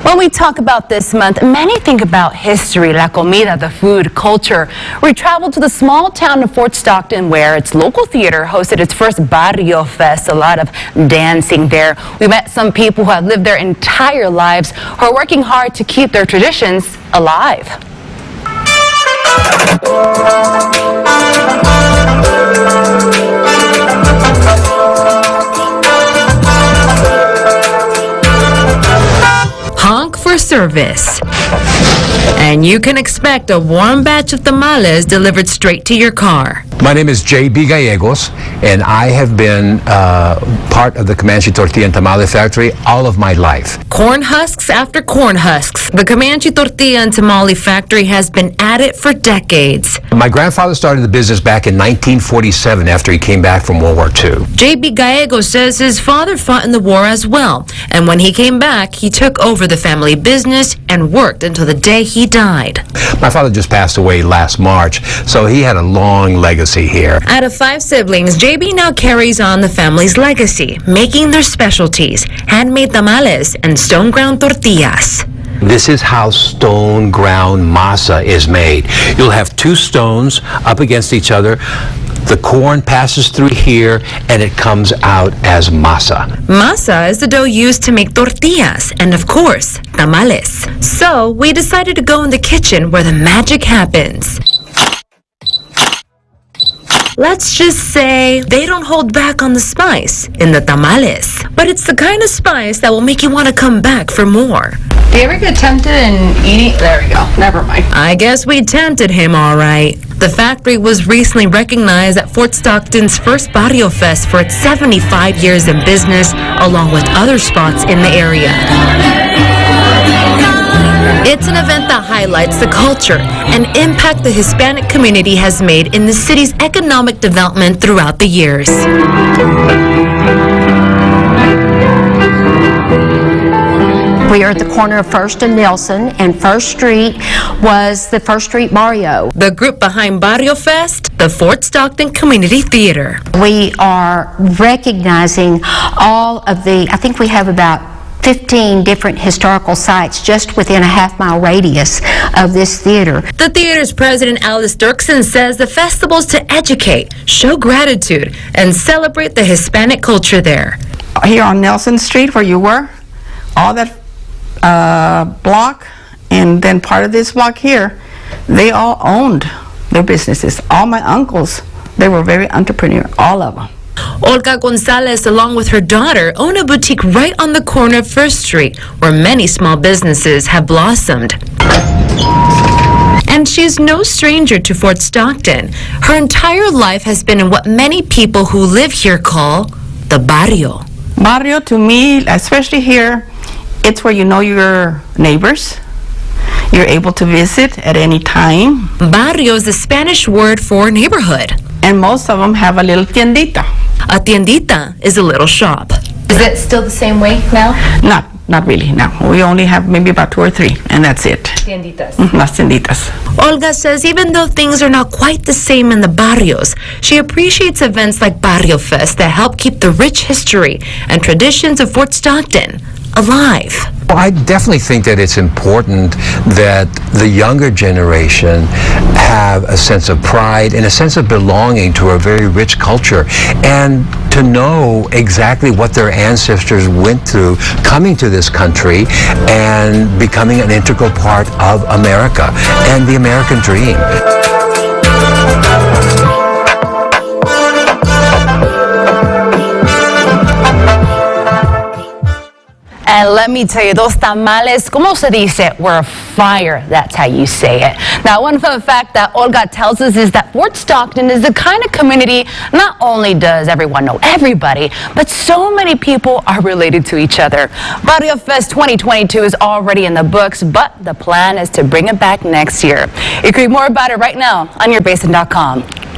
When we talk about this month, many think about history, la comida, the food, culture. We traveled to the small town of Fort Stockton where its local theater hosted its first Barrio Fes, a lot of dancing there. We met some people who have lived their entire lives who are working hard to keep their traditions alive. Honk for service. And you can expect a warm batch of tamales delivered straight to your car. My name is J.B. Gallegos, and I have been part of the Comanche Tortilla and Tamale Factory all of my life. Corn husks after corn husks. The Comanche Tortilla and Tamale Factory has been at it for decades. My grandfather started the business back in 1947 after he came back from World War II. J.B. Gallegos says his father fought in the war as well, and when he came back, he took over the family business and worked until the day he died. My father just passed away last March, so he had a long legacy here. Out of 5 siblings, J.B. now carries on the family's legacy, making their specialties, handmade tamales and stone-ground tortillas. This is how stone ground masa is made. You'll have 2 stones up against each other. The corn passes through here and it comes out as masa. Masa is the dough used to make tortillas and, of course, tamales. So we decided to go in the kitchen where the magic happens. Let's just say they don't hold back on the spice in the tamales. But it's the kind of spice that will make you want to come back for more. Do you ever get tempted in eating? There we go. Never mind. I guess we tempted him all right. The factory was recently recognized at Fort Stockton's first Barrio Fes for its 75 years in business, along with other spots in the area. It's an event that highlights the culture and impact the Hispanic community has made in the city's economic development throughout the years. We are at the corner of First and Nelson, and First Street was the First Street Barrio. The group behind Barrio Fest, the Fort Stockton Community Theater. We are recognizing all of I think we have about 15 different historical sites just within a half-mile radius of this theater. The theater's president, Alice Dirksen, says the festival's to educate, show gratitude, and celebrate the Hispanic culture there. Here on Nelson Street, where you were, all that block, and then part of this block here, they all owned their businesses. All my uncles, they were very entrepreneurial, all of them. Olga Gonzalez, along with her daughter, own a boutique right on the corner of First Street, where many small businesses have blossomed. And she's no stranger to Fort Stockton. Her entire life has been in what many people who live here call the barrio. Barrio, to me, especially here, it's where you know your neighbors. You're able to visit at any time. Barrio is the Spanish word for neighborhood. And most of them have a little tiendita. A tiendita is a little shop. Is it still the same way now? Not really, no. We only have maybe about 2 or 3, and that's it. Tienditas. Las tienditas. Olga says even though things are not quite the same in the barrios, she appreciates events like Barrio Fest that help keep the rich history and traditions of Fort Stockton alive. Well, I definitely think that it's important that the younger generation have a sense of pride and a sense of belonging to a very rich culture, and to know exactly what their ancestors went through coming to this country and becoming an integral part of America and the American dream. And let me tell you, those tamales, como se dice, were fire. That's how you say it. Now, one fun fact that Olga tells us is that Fort Stockton is the kind of community not only does everyone know everybody, but so many people are related to each other. Barrio Fest 2022 is already in the books, but the plan is to bring it back next year. You can read more about it right now on yourbasin.com.